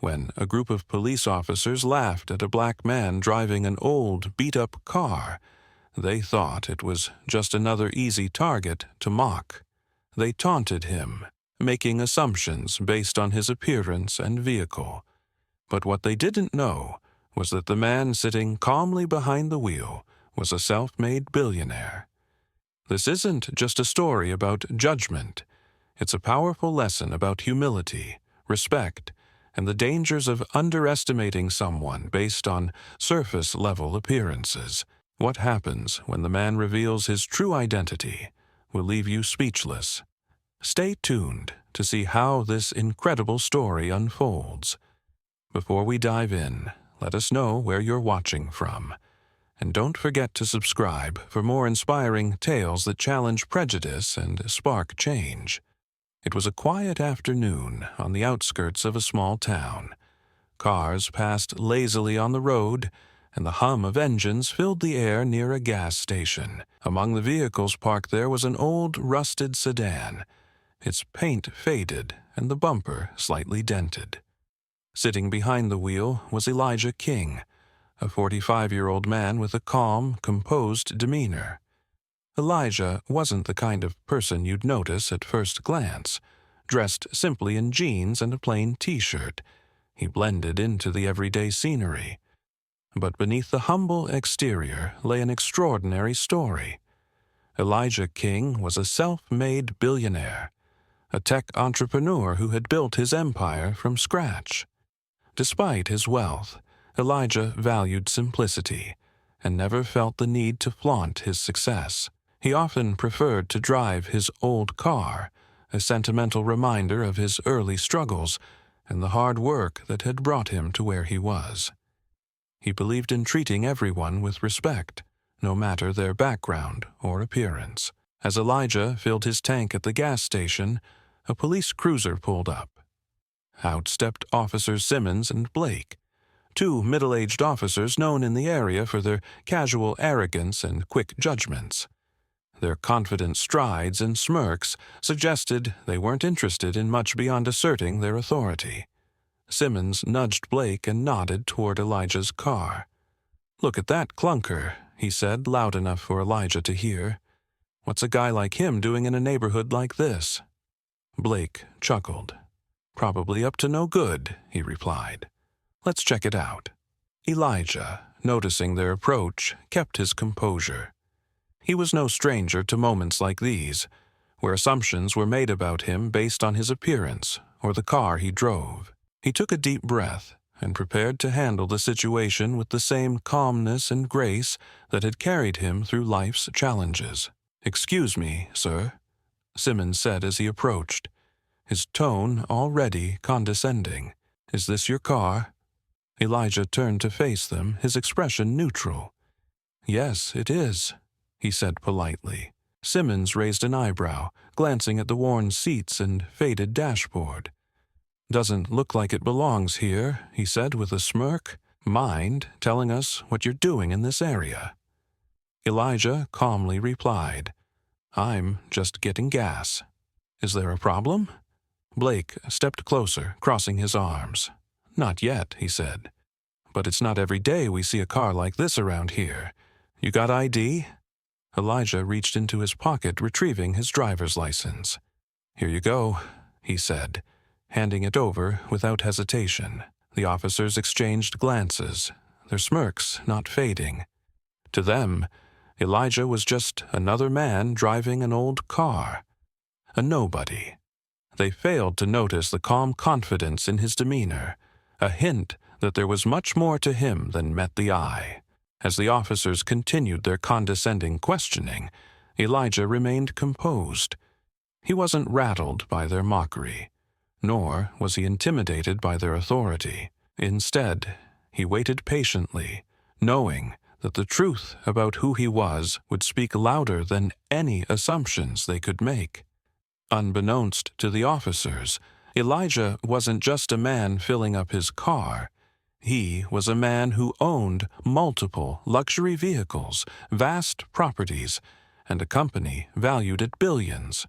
when a group of police officers laughed at a black man driving an old, beat-up car. They thought it was just another easy target to mock. They taunted him, making assumptions based on his appearance and vehicle. But what they didn't know was that the man sitting calmly behind the wheel was a self-made billionaire. This isn't just a story about judgment. It's a powerful lesson about humility, respect, and the dangers of underestimating someone based on surface-level appearances. What happens when the man reveals his true identity will leave you speechless. Stay tuned to see how this incredible story unfolds. Before we dive in, let us know where you're watching from. And don't forget to subscribe for more inspiring tales that challenge prejudice and spark change. It was a quiet afternoon on the outskirts of a small town. Cars passed lazily on the road, and the hum of engines filled the air near a gas station. Among the vehicles parked there was an old, rusted sedan, its paint faded and the bumper slightly dented. Sitting behind the wheel was Elijah King, a 45-year-old man with a calm, composed demeanor. Elijah wasn't the kind of person you'd notice at first glance. Dressed simply in jeans and a plain t-shirt, he blended into the everyday scenery. But beneath the humble exterior lay an extraordinary story. Elijah King was a self-made billionaire, a tech entrepreneur who had built his empire from scratch. Despite his wealth, Elijah valued simplicity and never felt the need to flaunt his success. He often preferred to drive his old car, a sentimental reminder of his early struggles and the hard work that had brought him to where he was. He believed in treating everyone with respect, no matter their background or appearance. As Elijah filled his tank at the gas station, a police cruiser pulled up. Out stepped Officers Simmons and Blake, two middle-aged officers known in the area for their casual arrogance and quick judgments. Their confident strides and smirks suggested they weren't interested in much beyond asserting their authority. Simmons nudged Blake and nodded toward Elijah's car. "Look at that clunker," he said, loud enough for Elijah to hear. "What's a guy like him doing in a neighborhood like this?" Blake chuckled. "Probably up to no good," he replied. "Let's check it out." Elijah, noticing their approach, kept his composure. He was no stranger to moments like these, where assumptions were made about him based on his appearance or the car he drove. He took a deep breath and prepared to handle the situation with the same calmness and grace that had carried him through life's challenges. "Excuse me, sir," Simmons said as he approached, his tone already condescending. "Is this your car?" Elijah turned to face them, his expression neutral. "Yes, it is," he said politely. Simmons raised an eyebrow, glancing at the worn seats and faded dashboard. "Doesn't look like it belongs here," he said with a smirk. "Mind telling us what you're doing in this area?" Elijah calmly replied, "I'm just getting gas." "Is there a problem?" Blake stepped closer, crossing his arms. "Not yet," he said. "But it's not every day we see a car like this around here. You got ID?" Elijah reached into his pocket, retrieving his driver's license. "Here you go," he said, handing it over without hesitation. The officers exchanged glances, their smirks not fading. To them, Elijah was just another man driving an old car, a nobody. They failed to notice the calm confidence in his demeanor, a hint that there was much more to him than met the eye. As the officers continued their condescending questioning, Elijah remained composed. He wasn't rattled by their mockery, nor was he intimidated by their authority. Instead, he waited patiently, knowing that the truth about who he was would speak louder than any assumptions they could make. Unbeknownst to the officers, Elijah wasn't just a man filling up his car. He was a man who owned multiple luxury vehicles, vast properties, and a company valued at billions.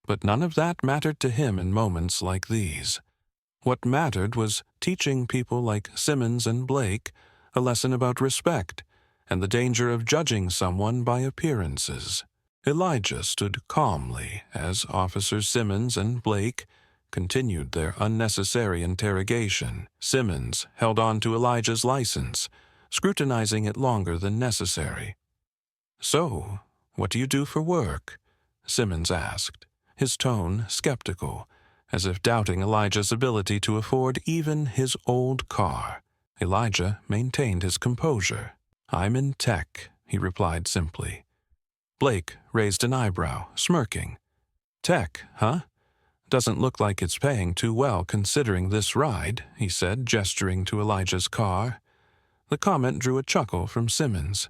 But none of that mattered to him in moments like these. What mattered was teaching people like Simmons and Blake a lesson about respect and the danger of judging someone by appearances. Elijah stood calmly as Officers Simmons and Blake continued their unnecessary interrogation. Simmons held on to Elijah's license, scrutinizing it longer than necessary. "So, what do you do for work?" Simmons asked, his tone skeptical, as if doubting Elijah's ability to afford even his old car. Elijah maintained his composure. "I'm in tech," he replied simply. Blake raised an eyebrow, smirking. "Tech, huh? Doesn't look like it's paying too well considering this ride," he said, gesturing to Elijah's car. The comment drew a chuckle from Simmons.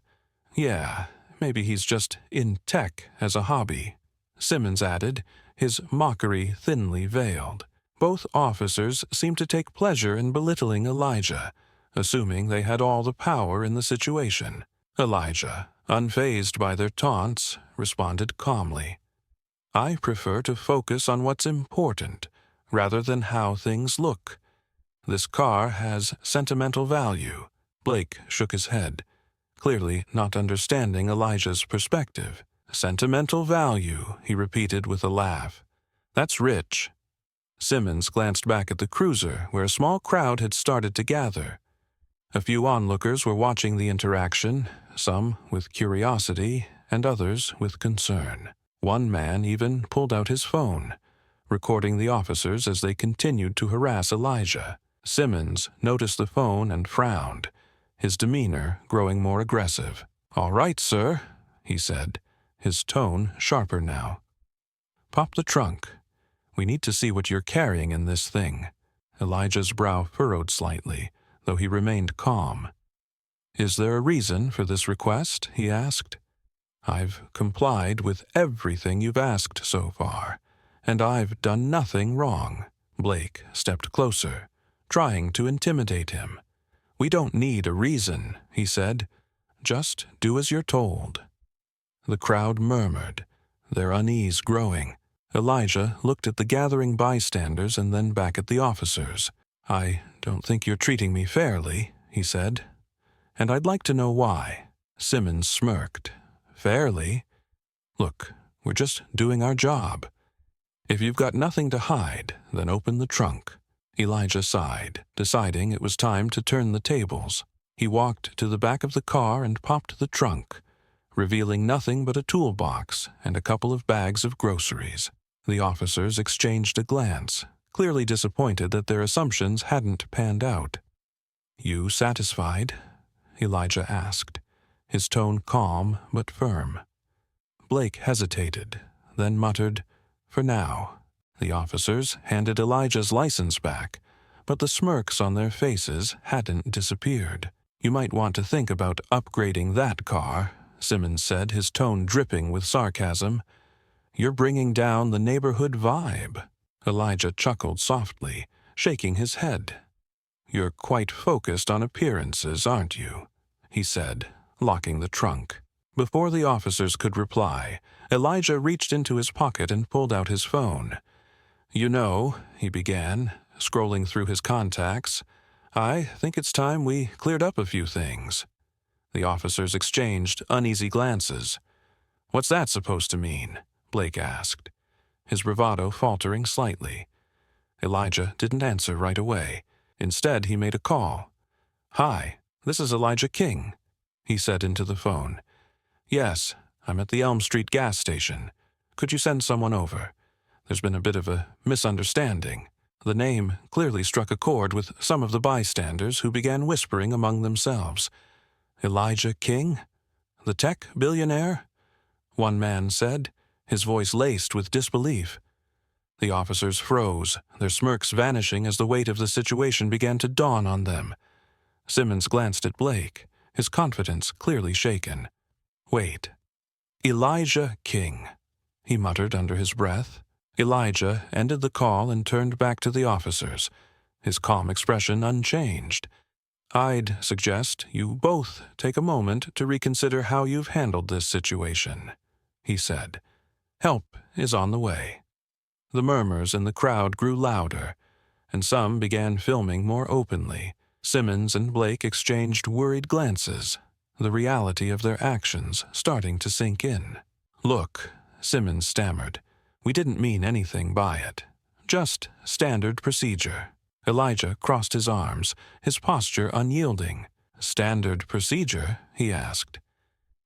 "Yeah, maybe he's just in tech as a hobby," Simmons added, his mockery thinly veiled. Both officers seemed to take pleasure in belittling Elijah, assuming they had all the power in the situation. Elijah, unfazed by their taunts, responded calmly. "I prefer to focus on what's important, rather than how things look. This car has sentimental value." Blake shook his head, clearly not understanding Elijah's perspective. "Sentimental value," he repeated with a laugh. "That's rich." Simmons glanced back at the cruiser, where a small crowd had started to gather. A few onlookers were watching the interaction, some with curiosity and others with concern. One man even pulled out his phone, recording the officers as they continued to harass Elijah. Simmons noticed the phone and frowned, his demeanor growing more aggressive. "All right, sir," he said, his tone sharper now. "Pop the trunk. We need to see what you're carrying in this thing." Elijah's brow furrowed slightly, though he remained calm. "Is there a reason for this request?" he asked. "I've complied with everything you've asked so far, and I've done nothing wrong." Blake stepped closer, trying to intimidate him. "We don't need a reason," he said. "Just do as you're told." The crowd murmured, their unease growing. Elijah looked at the gathering bystanders and then back at the officers. "I don't think you're treating me fairly," he said, "and I'd like to know why." Simmons smirked. "Fairly? Look, we're just doing our job. If you've got nothing to hide, then open the trunk." Elijah sighed, deciding it was time to turn the tables. He walked to the back of the car and popped the trunk, revealing nothing but a toolbox and a couple of bags of groceries. The officers exchanged a glance, clearly disappointed that their assumptions hadn't panned out. "You satisfied?" Elijah asked, his tone calm but firm. Blake hesitated, then muttered, "For now." The officers handed Elijah's license back, but the smirks on their faces hadn't disappeared. "You might want to think about upgrading that car," Simmons said, his tone dripping with sarcasm. "You're bringing down the neighborhood vibe." Elijah chuckled softly, shaking his head. "You're quite focused on appearances, aren't you?" he said, locking the trunk. Before the officers could reply, Elijah reached into his pocket and pulled out his phone. "You know," he began, scrolling through his contacts, "I think it's time we cleared up a few things." The officers exchanged uneasy glances. "What's that supposed to mean?" Blake asked, his bravado faltering slightly. Elijah didn't answer right away. Instead, he made a call. "Hi, this is Elijah King," he said into the phone. "Yes, I'm at the Elm Street gas station. Could you send someone over? There's been a bit of a misunderstanding." The name clearly struck a chord with some of the bystanders who began whispering among themselves. "Elijah King? The tech billionaire?" one man said, his voice laced with disbelief. The officers froze, their smirks vanishing as the weight of the situation began to dawn on them. Simmons glanced at Blake, his confidence clearly shaken. "Wait. Elijah King," he muttered under his breath. Elijah ended the call and turned back to the officers, his calm expression unchanged. "I'd suggest you both take a moment to reconsider how you've handled this situation," he said. "Help is on the way." The murmurs in the crowd grew louder, and some began filming more openly. Simmons and Blake exchanged worried glances, the reality of their actions starting to sink in. "Look," Simmons stammered, "we didn't mean anything by it. Just standard procedure." Elijah crossed his arms, his posture unyielding. "Standard procedure?" he asked.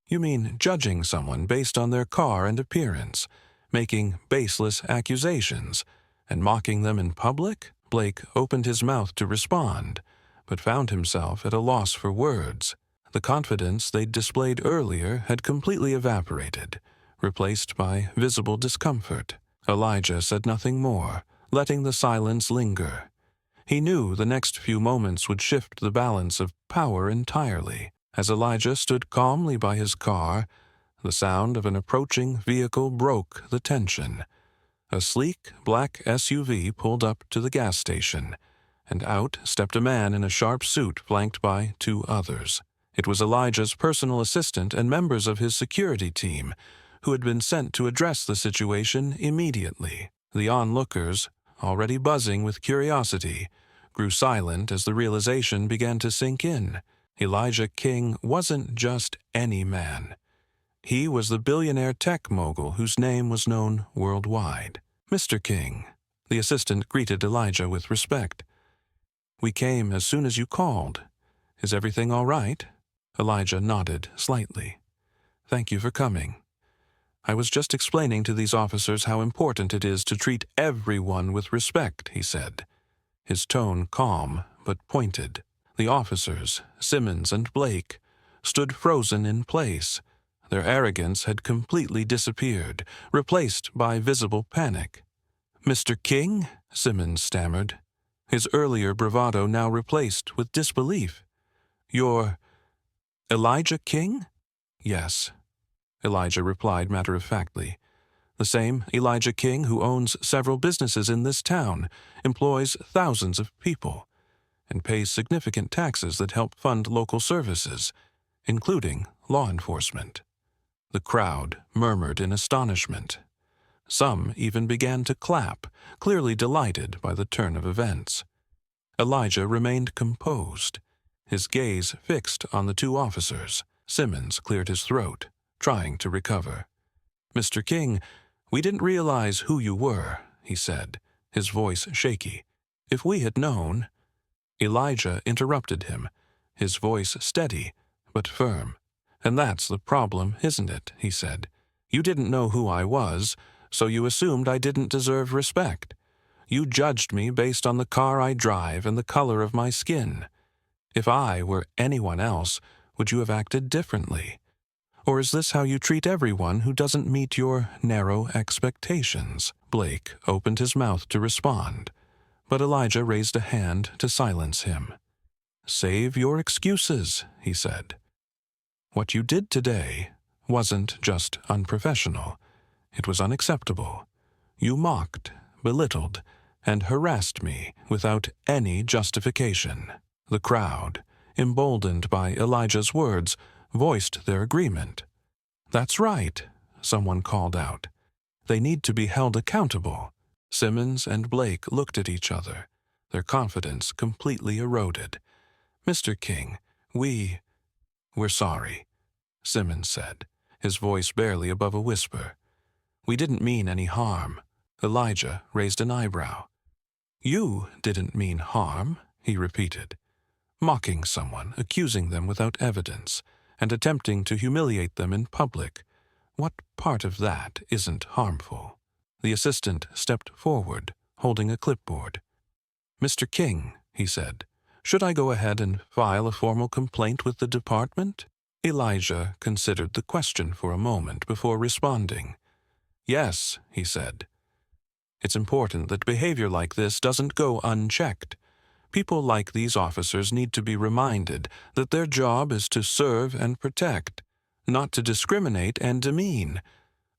"You mean judging someone based on their car and appearance, making baseless accusations, and mocking them in public?" Blake opened his mouth to respond, but found himself at a loss for words. The confidence they'd displayed earlier had completely evaporated, replaced by visible discomfort. Elijah said nothing more, letting the silence linger. He knew the next few moments would shift the balance of power entirely. As Elijah stood calmly by his car, the sound of an approaching vehicle broke the tension. A sleek black SUV pulled up to the gas station, and out stepped a man in a sharp suit flanked by two others. It was Elijah's personal assistant and members of his security team, who had been sent to address the situation immediately. The onlookers, already buzzing with curiosity, grew silent as the realization began to sink in. Elijah King wasn't just any man. He was the billionaire tech mogul whose name was known worldwide. "Mr. King," the assistant greeted Elijah with respect. "We came as soon as you called. Is everything all right?" Elijah nodded slightly. "Thank you for coming. I was just explaining to these officers how important it is to treat everyone with respect," he said, his tone calm but pointed. The officers, Simmons and Blake, stood frozen in place. Their arrogance had completely disappeared, replaced by visible panic. "Mr. King?" Simmons stammered, his earlier bravado now replaced with disbelief. "You're Elijah King?" "Yes," Elijah replied matter-of-factly. "The same Elijah King who owns several businesses in this town, employs thousands of people, and pays significant taxes that help fund local services, including law enforcement." The crowd murmured in astonishment. Some even began to clap, clearly delighted by the turn of events. Elijah remained composed, his gaze fixed on the two officers. Simmons cleared his throat, trying to recover. "Mr. King, we didn't realize who you were," he said, his voice shaky. "If we had known—" Elijah interrupted him, his voice steady but firm. "And that's the problem, isn't it?" he said. "You didn't know who I was, so you assumed I didn't deserve respect. You judged me based on the car I drive and the color of my skin. If I were anyone else, would you have acted differently? Or is this how you treat everyone who doesn't meet your narrow expectations?" Blake opened his mouth to respond, but Elijah raised a hand to silence him. "Save your excuses," he said. "What you did today wasn't just unprofessional. It was unacceptable. You mocked, belittled, and harassed me without any justification." The crowd, emboldened by Elijah's words, voiced their agreement. "That's right," someone called out. "They need to be held accountable." Simmons and Blake looked at each other, their confidence completely eroded. "Mr. King, we're sorry," Simmons said, his voice barely above a whisper. "We didn't mean any harm." Elijah raised an eyebrow. "You didn't mean harm," he repeated. "Mocking someone, accusing them without evidence, and attempting to humiliate them in public. What part of that isn't harmful?" The assistant stepped forward, holding a clipboard. "Mr. King," he said, "should I go ahead and file a formal complaint with the department?" Elijah considered the question for a moment before responding. "Yes," he said. "It's important that behavior like this doesn't go unchecked. People like these officers need to be reminded that their job is to serve and protect, not to discriminate and demean."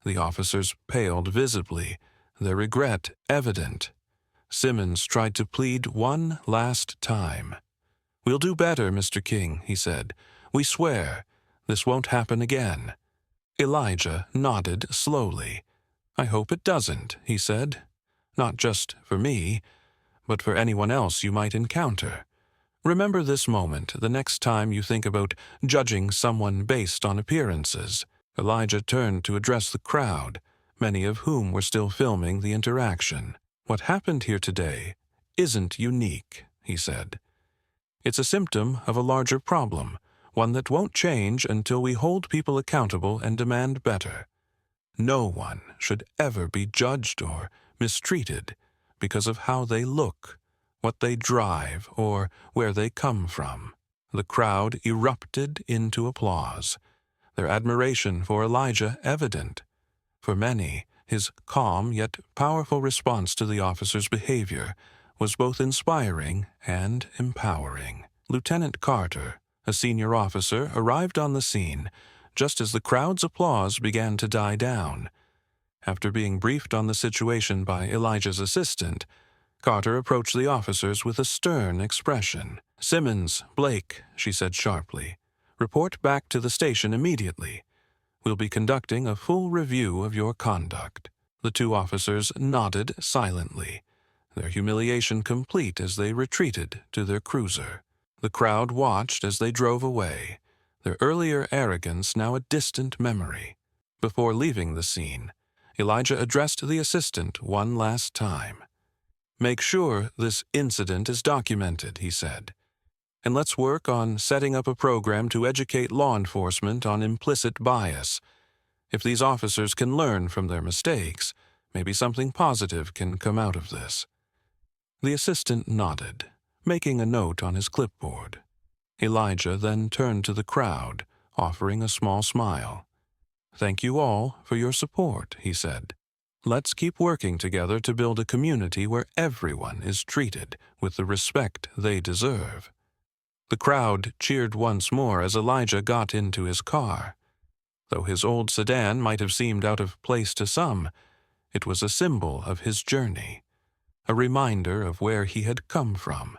The officers paled visibly, their regret evident. Simmons tried to plead one last time. "We'll do better, Mr. King," he said. "We swear. This won't happen again." Elijah nodded slowly. "I hope it doesn't," he said. "Not just for me, but for anyone else you might encounter. Remember this moment the next time you think about judging someone based on appearances. Elijah turned to address the crowd, many of whom were still filming the interaction. "What happened here today isn't unique," he said. "It's a symptom of a larger problem, one that won't change until we hold people accountable and demand better. No one should ever be judged or mistreated because of how they look, what they drive, or where they come from." The crowd erupted into applause, their admiration for Elijah evident. For many, his calm yet powerful response to the officer's behavior was both inspiring and empowering. Lieutenant Carter, a senior officer, arrived on the scene just as the crowd's applause began to die down. After being briefed on the situation by Elijah's assistant, Carter approached the officers with a stern expression. "Simmons, Blake," she said sharply, "report back to the station immediately. We'll be conducting a full review of your conduct." The two officers nodded silently, their humiliation complete as they retreated to their cruiser. The crowd watched as they drove away, their earlier arrogance now a distant memory. Before leaving the scene, Elijah addressed the assistant one last time. "Make sure this incident is documented," he said, "and let's work on setting up a program to educate law enforcement on implicit bias. If these officers can learn from their mistakes, maybe something positive can come out of this." The assistant nodded, making a note on his clipboard. Elijah then turned to the crowd, offering a small smile. "Thank you all for your support," he said. "Let's keep working together to build a community where everyone is treated with the respect they deserve." The crowd cheered once more as Elijah got into his car. Though his old sedan might have seemed out of place to some, it was a symbol of his journey, a reminder of where he had come from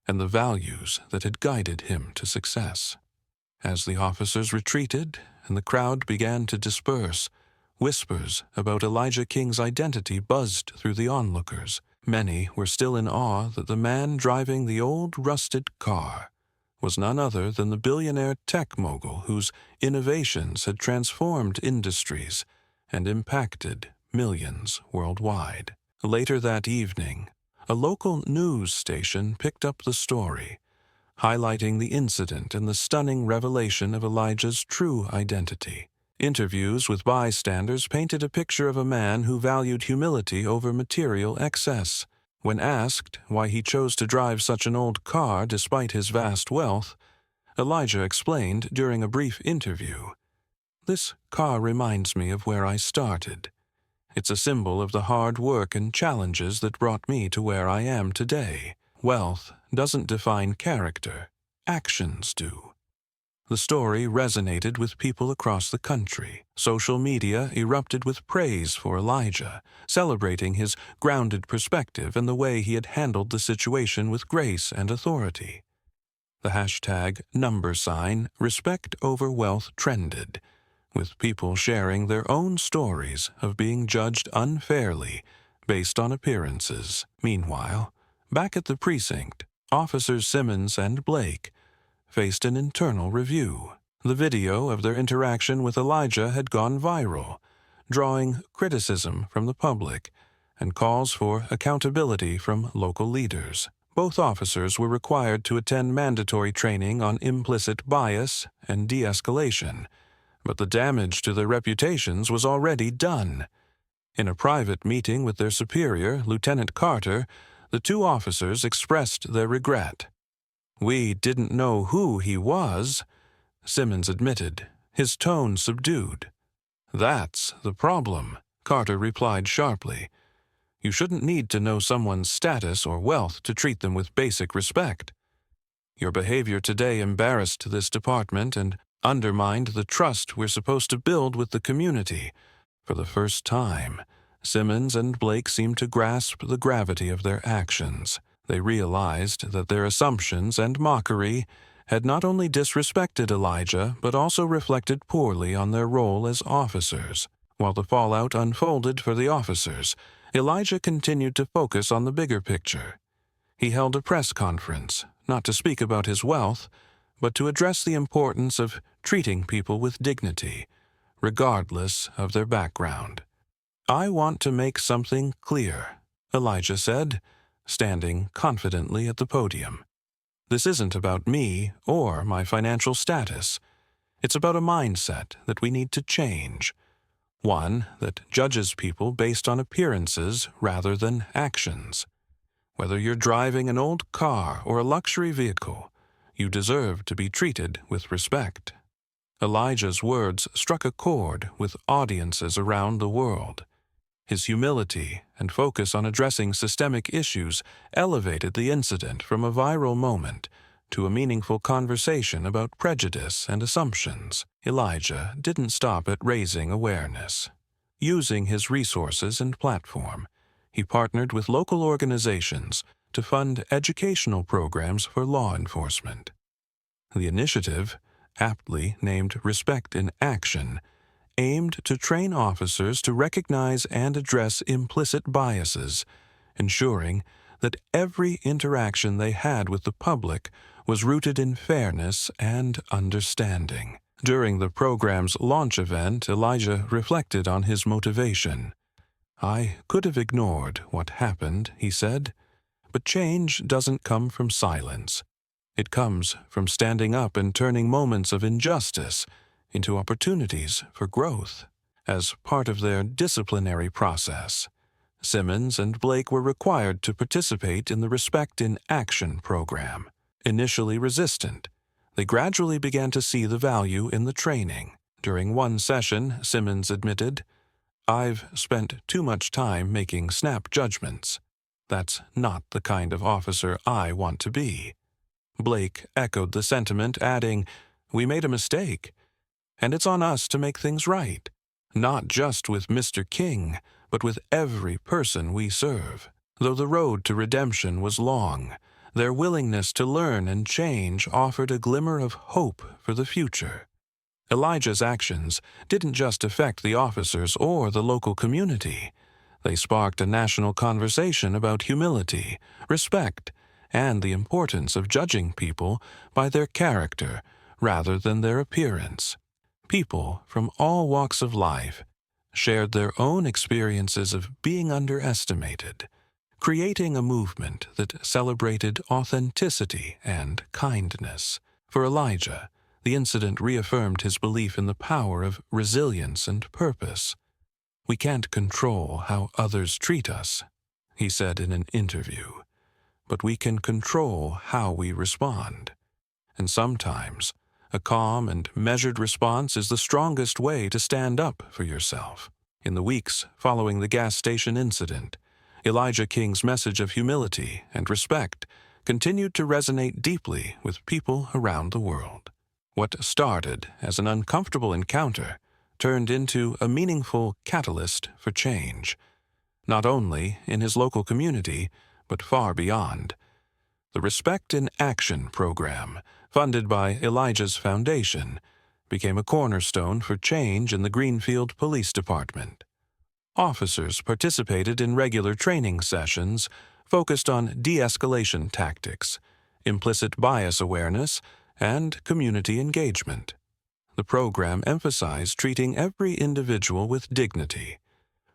and the values that had guided him to success. As the officers retreated and the crowd began to disperse, whispers about Elijah King's identity buzzed through the onlookers. Many were still in awe that the man driving the old rusted car was none other than the billionaire tech mogul whose innovations had transformed industries and impacted millions worldwide. Later that evening, a local news station picked up the story, highlighting the incident and the stunning revelation of Elijah's true identity. Interviews with bystanders painted a picture of a man who valued humility over material excess. When asked why he chose to drive such an old car despite his vast wealth, Elijah explained during a brief interview, "This car reminds me of where I started. It's a symbol of the hard work and challenges that brought me to where I am today. Wealth doesn't define character, actions do." The story resonated with people across the country. Social media erupted with praise for Elijah, celebrating his grounded perspective and the way he had handled the situation with grace and authority. The hashtag #RespectOverWealth trended, with people sharing their own stories of being judged unfairly based on appearances. Meanwhile, back at the precinct, Officers Simmons and Blake faced an internal review. The video of their interaction with Elijah had gone viral, drawing criticism from the public and calls for accountability from local leaders. Both officers were required to attend mandatory training on implicit bias and de-escalation, but the damage to their reputations was already done. In a private meeting with their superior, Lieutenant Carter, the two officers expressed their regret. "We didn't know who he was," Simmons admitted, his tone subdued. "That's the problem," Carter replied sharply. "You shouldn't need to know someone's status or wealth to treat them with basic respect. Your behavior today embarrassed this department and undermined the trust we're supposed to build with the community." For the first time, Simmons and Blake seemed to grasp the gravity of their actions. They realized that their assumptions and mockery had not only disrespected Elijah, but also reflected poorly on their role as officers. While the fallout unfolded for the officers, Elijah continued to focus on the bigger picture. He held a press conference, not to speak about his wealth, but to address the importance of treating people with dignity, regardless of their background. "I want to make something clear," Elijah said, standing confidently at the podium. "This isn't about me or my financial status. It's about a mindset that we need to change, one that judges people based on appearances rather than actions. Whether you're driving an old car or a luxury vehicle, you deserve to be treated with respect." Elijah's words struck a chord with audiences around the world. His humility and focus on addressing systemic issues elevated the incident from a viral moment to a meaningful conversation about prejudice and assumptions. Elijah didn't stop at raising awareness. Using his resources and platform, he partnered with local organizations to fund educational programs for law enforcement. The initiative, aptly named Respect in Action, aimed to train officers to recognize and address implicit biases, ensuring that every interaction they had with the public was rooted in fairness and understanding. During the program's launch event, Elijah reflected on his motivation. "I could have ignored what happened," he said, "but change doesn't come from silence. It comes from standing up and turning moments of injustice into opportunities for growth." As part of their disciplinary process, Simmons and Blake were required to participate in the Respect in Action program. Initially resistant, they gradually began to see the value in the training. During one session, Simmons admitted, "I've spent too much time making snap judgments. That's not the kind of officer I want to be." Blake echoed the sentiment, adding, "We made a mistake, and it's on us to make things right, not just with Mr. King, but with every person we serve." Though the road to redemption was long, their willingness to learn and change offered a glimmer of hope for the future. Elijah's actions didn't just affect the officers or the local community. They sparked a national conversation about humility, respect, and the importance of judging people by their character rather than their appearance. People from all walks of life shared their own experiences of being underestimated, creating a movement that celebrated authenticity and kindness. For Elijah, the incident reaffirmed his belief in the power of resilience and purpose. "We can't control how others treat us," he said in an interview, "but we can control how we respond. And sometimes, a calm and measured response is the strongest way to stand up for yourself." In the weeks following the gas station incident, Elijah King's message of humility and respect continued to resonate deeply with people around the world. What started as an uncomfortable encounter turned into a meaningful catalyst for change, not only in his local community, but far beyond. The Respect in Action program, funded by Elijah's Foundation, became a cornerstone for change in the Greenfield Police Department. Officers participated in regular training sessions focused on de-escalation tactics, implicit bias awareness, and community engagement. The program emphasized treating every individual with dignity,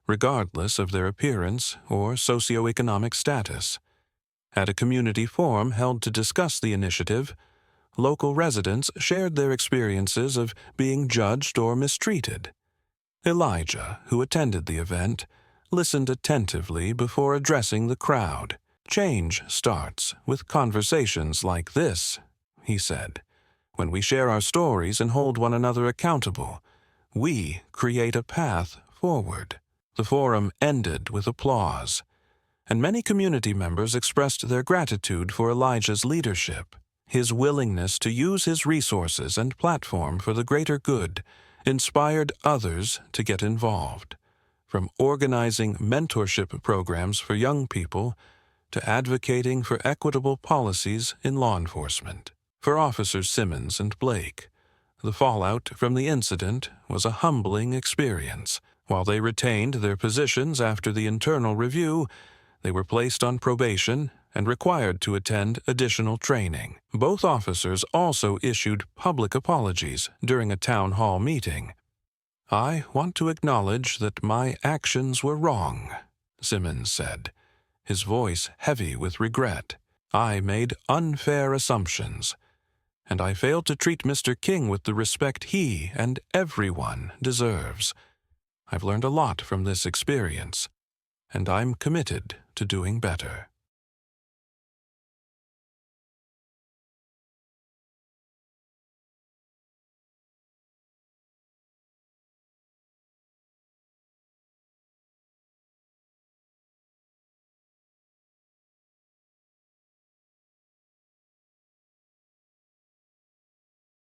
regardless of their appearance or socioeconomic status. At a community forum held to discuss the initiative, local residents shared their experiences of being judged or mistreated. Elijah, who attended the event, listened attentively before addressing the crowd. "Change starts with conversations like this," he said. "When we share our stories and hold one another accountable, we create a path forward." The forum ended with applause, and many community members expressed their gratitude for Elijah's leadership. His willingness to use his resources and platform for the greater good inspired others to get involved, from organizing mentorship programs for young people to advocating for equitable policies in law enforcement. For Officers Simmons and Blake, the fallout from the incident was a humbling experience. While they retained their positions after the internal review, they were placed on probation and required to attend additional training. Both officers also issued public apologies during a town hall meeting. "I want to acknowledge that my actions were wrong," Simmons said, his voice heavy with regret. "I made unfair assumptions, and I failed to treat Mr. King with the respect he and everyone deserves. I've learned a lot from this experience, and I'm committed to doing better."